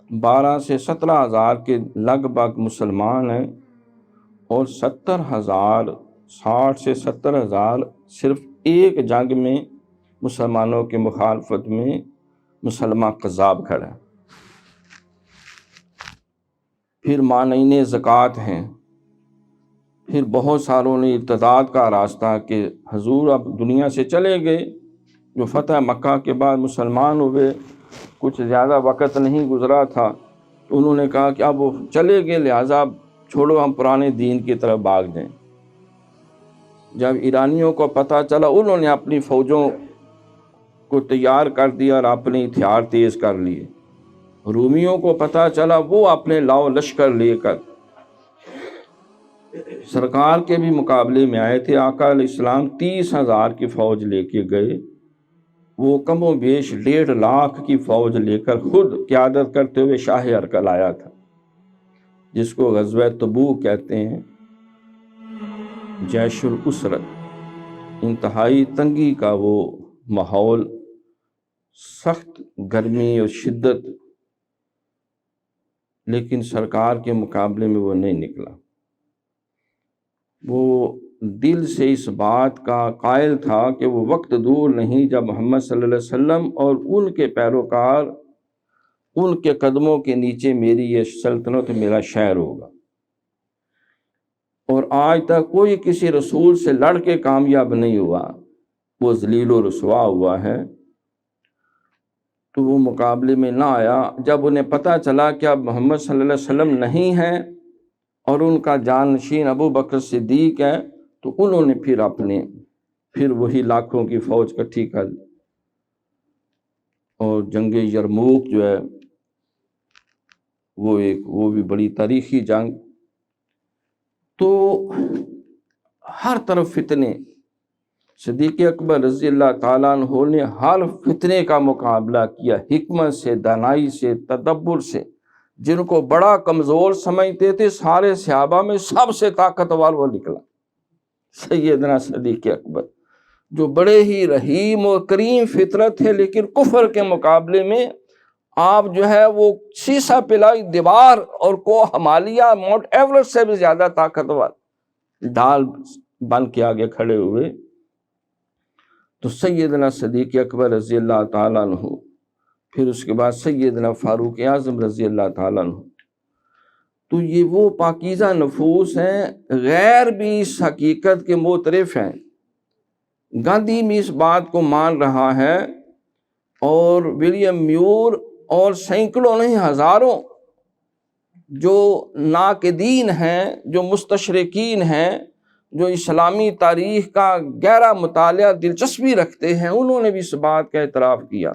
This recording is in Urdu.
12 سے 17 ہزار کے لگ بھگ مسلمان ہیں، اور 70,000 60 سے 70,000 صرف ایک جنگ میں مسلمانوں کے مخالفت میں مسلمان قذاب کھڑا ہے۔ پھر مانعین زکوٰۃ ہیں، پھر بہت ساروں نے ارتداد کا راستہ کہ حضور اب دنیا سے چلے گئے، جو فتح مکہ کے بعد مسلمان ہوئے کچھ زیادہ وقت نہیں گزرا تھا، تو انہوں نے کہا کہ اب وہ چلے گئے، لہٰذا چھوڑو ہم پرانے دین کی طرف بھاگ جائیں۔ جب ایرانیوں کو پتہ چلا، انہوں نے اپنی فوجوں کو تیار کر دیا اور اپنے ہتھیار تیز کر لیے۔ رومیوں کو پتہ چلا، وہ اپنے لاؤ لشکر لے کر سرکار کے بھی مقابلے میں آئے تھے۔ آقا علیہ السلام 30,000 کی فوج لے کے گئے، وہ کم و بیش 1.5 لاکھ کی فوج لے کر خود قیادت کرتے ہوئے شاہ ارکل آیا تھا، جس کو غزوہ تبوک کہتے ہیں، جیش الاسرت۔ انتہائی تنگی کا وہ ماحول، سخت گرمی اور شدت، لیکن سرکار کے مقابلے میں وہ نہیں نکلا۔ وہ دل سے اس بات کا قائل تھا کہ وہ وقت دور نہیں جب محمد صلی اللہ علیہ وسلم اور ان کے پیروکار، ان کے قدموں کے نیچے میری یہ سلطنت، میرا شہر ہوگا۔ اور آج تک کوئی کسی رسول سے لڑ کے کامیاب نہیں ہوا، وہ ذلیل و رسوا ہوا ہے، تو وہ مقابلے میں نہ آیا۔ جب انہیں پتہ چلا کہ اب محمد صلی اللہ علیہ وسلم نہیں ہیں اور ان کا جانشین ابو بکر صدیق ہے، تو انہوں نے پھر وہی لاکھوں کی فوج اکٹھی کر لی، اور جنگ یرموک جو ہے وہ بھی بڑی تاریخی جنگ۔ تو ہر طرف فتنے، صدیق اکبر رضی اللہ تعالیٰ عنہ نے ہر فتنے کا مقابلہ کیا، حکمت سے، دانائی سے، تدبر سے۔ جن کو بڑا کمزور سمجھتے تھے، سارے صحابہ میں سب سے طاقتور وہ نکلا، سیدنا صدیق اکبر، جو بڑے ہی رحیم اور کریم فطرت تھے، لیکن کفر کے مقابلے میں آپ جو ہے وہ سیسا پلائی دیوار اور کو ہمالیہ ماؤنٹ ایورسٹ سے بھی زیادہ طاقتور ڈھال بن کے آگے کھڑے ہوئے۔ تو سیدنا صدیق اکبر رضی اللہ تعالیٰ عنہ، پھر اس کے بعد سیدنا فاروق اعظم رضی اللہ تعالیٰ عنہ، تو یہ وہ پاکیزہ نفوس ہیں، غیر بھی اس حقیقت کے معترف ہیں۔ گاندھی بھی اس بات کو مان رہا ہے، اور ولیم میور اور سینکڑوں نہیں ہزاروں جو ناقدین ہیں، جو مستشرقین ہیں، جو اسلامی تاریخ کا گہرا مطالعہ دلچسپی رکھتے ہیں، انہوں نے بھی اس بات کا اعتراف کیا